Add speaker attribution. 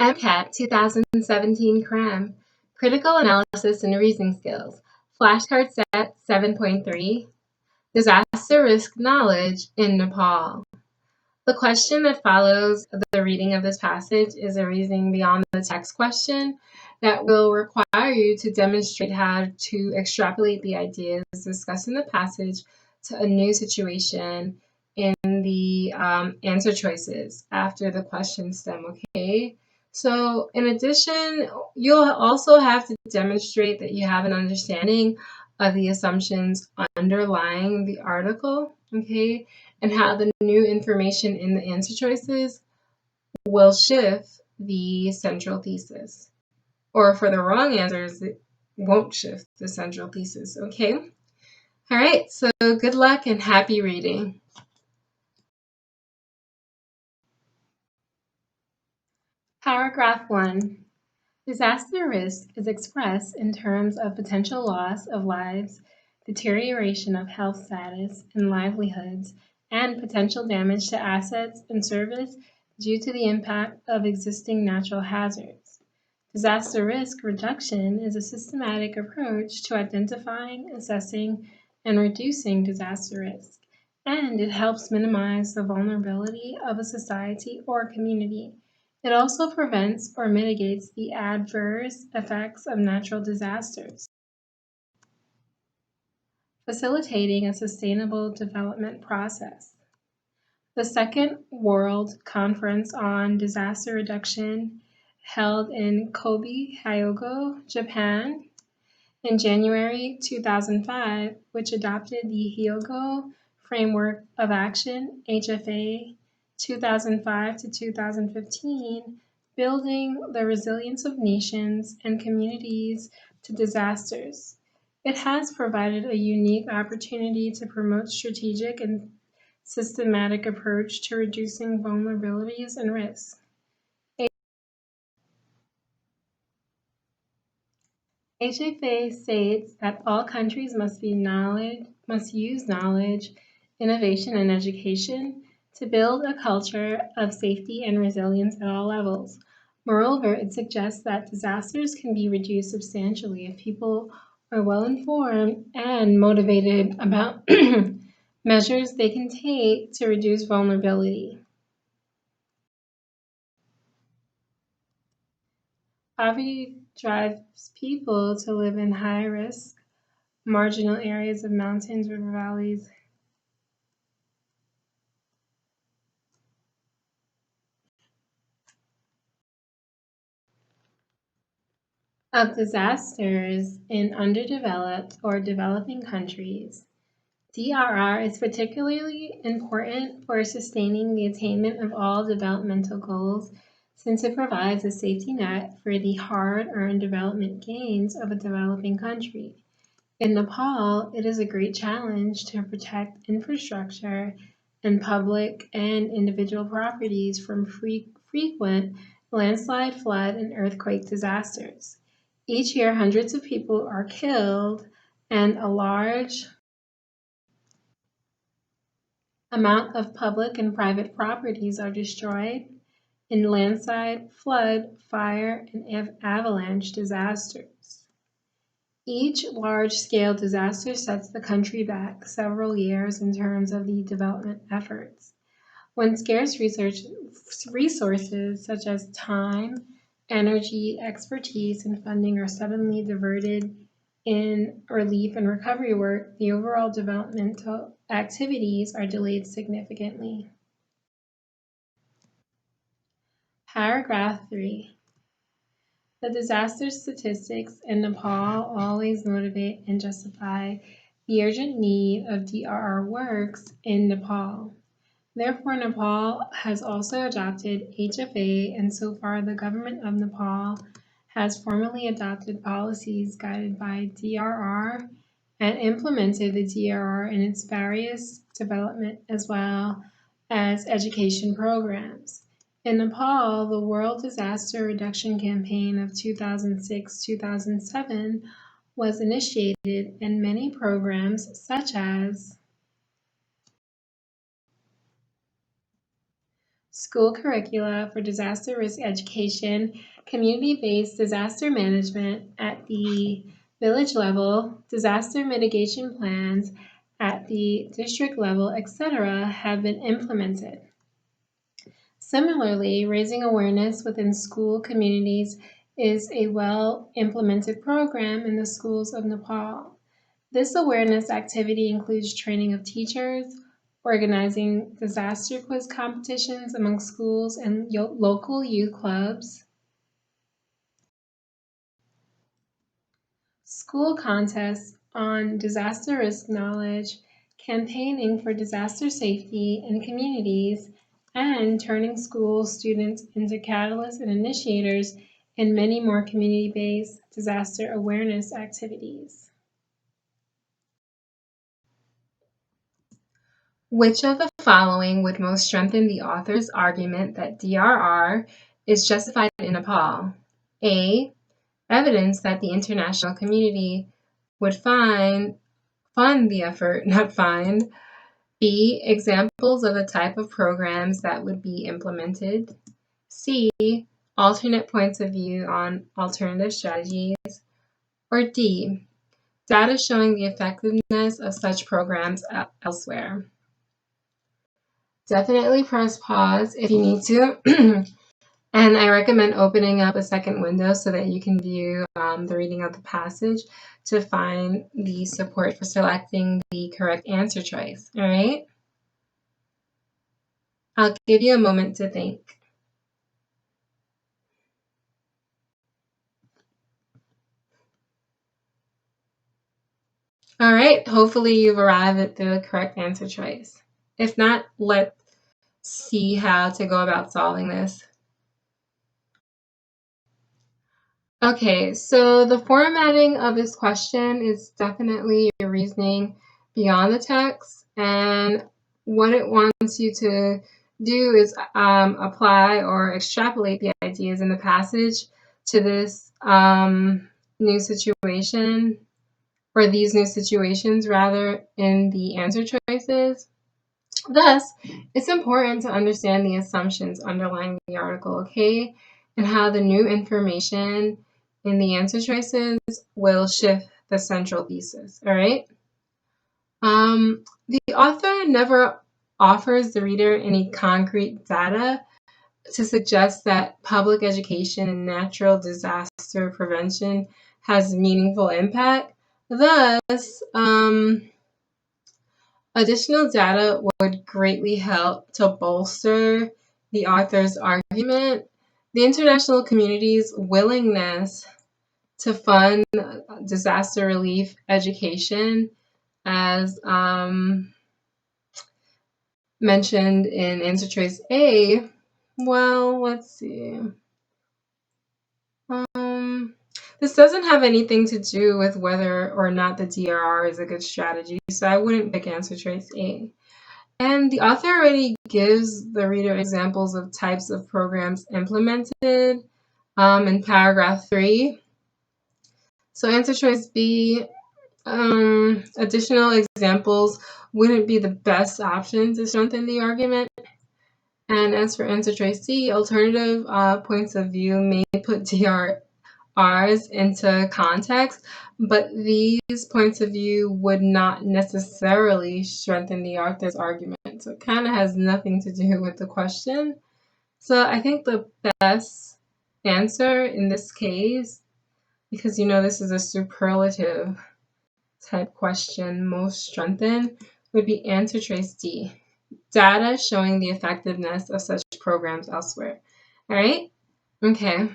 Speaker 1: MCAT 2017 Cram, Critical Analysis and Reasoning Skills, Flashcard Set 7.3, Disaster Risk Knowledge in Nepal. The question that follows the reading of this passage is a reasoning beyond the text question that will require you to demonstrate how to extrapolate the ideas discussed in the passage to a new situation in the answer choices after the question stem, okay? So in addition, you'll also have to demonstrate that you have an understanding of the assumptions underlying the article, okay? And how the new information in the answer choices will shift the central thesis. Or for the wrong answers, it won't shift the central thesis, okay? All right, so good luck and happy reading. Paragraph 1. Disaster risk is expressed in terms of potential loss of lives, deterioration of health status and livelihoods, and potential damage to assets and service due to the impact of existing natural hazards. Disaster risk reduction is a systematic approach to identifying, assessing, and reducing disaster risk, and it helps minimize the vulnerability of a society or community. It also prevents or mitigates the adverse effects of natural disasters, facilitating a sustainable development process. The Second World Conference on Disaster Reduction, held in Kobe, Hyogo, Japan, in January 2005, which adopted the Hyogo Framework of Action, HFA 2005 to 2015, building the resilience of nations and communities to disasters. It has provided a unique opportunity to promote strategic and systematic approach to reducing vulnerabilities and risks. HFA states that all countries must use knowledge, innovation, and education to build a culture of safety and resilience at all levels. Moreover, it suggests that disasters can be reduced substantially if people are well informed and motivated about measures they can take to reduce vulnerability. Poverty drives people to live in high-risk, marginal areas of mountains, river valleys, of disasters in underdeveloped or developing countries. DRR is particularly important for sustaining the attainment of all developmental goals since it provides a safety net for the hard-earned development gains of a developing country. In Nepal, it is a great challenge to protect infrastructure and public and individual properties from frequent landslide, flood, and earthquake disasters. Each year, hundreds of people are killed and a large amount of public and private properties are destroyed in landslide, flood, fire, and avalanche disasters. Each large-scale disaster sets the country back several years in terms of the development efforts. When scarce resources such as time, energy, expertise, and funding are suddenly diverted in relief and recovery work, the overall developmental activities are delayed significantly. Paragraph 3. The disaster statistics in Nepal always motivate and justify the urgent need of DRR works in Nepal. Therefore, Nepal has also adopted HFA, and so far the government of Nepal has formally adopted policies guided by DRR and implemented the DRR in its various development as well as education programs. In Nepal, the World Disaster Reduction Campaign of 2006-2007 was initiated, and many programs such as school curricula for disaster risk education, community-based disaster management at the village level, disaster mitigation plans at the district level, etc., have been implemented. Similarly, raising awareness within school communities is a well-implemented program in the schools of Nepal. This awareness activity includes training of teachers, organizing disaster quiz competitions among schools and local youth clubs, school contests on disaster risk knowledge, campaigning for disaster safety in communities, and turning school students into catalysts and initiators in many more community-based disaster awareness activities. Which of the following would most strengthen the author's argument that DRR is justified in Nepal? A. Evidence that the international community would fund the effort, not find. B. Examples of the type of programs that would be implemented. C. Alternate points of view on alternative strategies. Or D. Data showing the effectiveness of such programs elsewhere. Definitely press pause if you need to. And I recommend opening up a second window so that you can view the reading of the passage to find the support for selecting the correct answer choice. All right? I'll give you a moment to think. All right, hopefully you've arrived at the correct answer choice. If not, let's see how to go about solving this. Okay, so the formatting of this question is definitely your reasoning beyond the text, and what it wants you to do is apply or extrapolate the ideas in the passage to this new situation, or these new situations rather, in the answer choices. Thus, it's important to understand the assumptions underlying the article, okay, and how the new information in the answer choices will shift the central thesis, all right? The author never offers the reader any concrete data to suggest that public education and natural disaster prevention has meaningful impact. Thus, additional data would greatly help to bolster the author's argument. The international community's willingness to fund disaster relief education, as mentioned in answer choice A, well, let's see. This doesn't have anything to do with whether or not the DRR is a good strategy, so I wouldn't pick answer choice A. And the author already gives the reader examples of types of programs implemented in paragraph 3. So answer choice B, additional examples wouldn't be the best option to strengthen the argument. And as for answer choice C, alternative points of view may put DRRs into context, but these points of view would not necessarily strengthen the author's argument. So it kind of has nothing to do with the question. So I think the best answer in this case, because you know this is a superlative type question, most strengthened, would be answer choice D. Data showing the effectiveness of such programs elsewhere. All right? Okay.